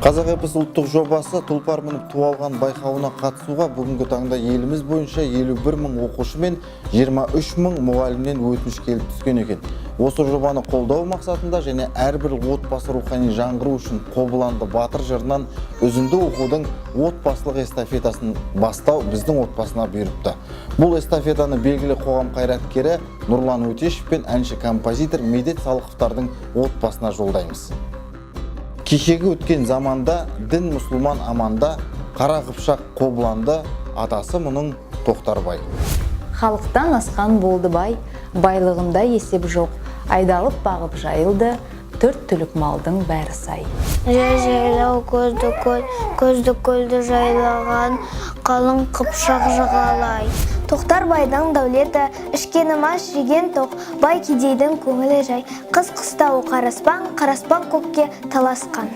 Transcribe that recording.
Қазақ эпос ұлттық жобасы тұлпар мініп туалған байқауына қатысуға бүгінгі таңда еліміз бойынша 51 мың оқушы мен 23 мың мұғалімнен өтініш келіп түскен екен. Осы жобаны қолдау мақсатында және әрбір отбасы рухани жаңғыру үшін Қобыланды батыр жырынан үзінді оқудың отбасылық эстафетасын бастау біздің отбасына бұйырыпты. Бұл эстафетаны белгілі қоғам қайраткері Нұрлан Өтешев пен әнші композитор Медет Салықовтардың отбасына жолдаймыз. Кешегі өткен заманда дін мұсылман аманда, қара қыпшақ Қобыланды, атасы мұның Тоқтарбай. Халықтан асқан болды бай, байлығында есеп жоқ, айдалып бағып жайылды, 4 түлік малдың бәрі сай. Жайлау көзді көлді жайлаған, қалың қыпшақ жағалай. Тоқтарбайдың дәулеті, ішкені мас жеген тоқ, бай кедейдің көңілі жай. Қыс қыстауы қараспан көкке таласқан.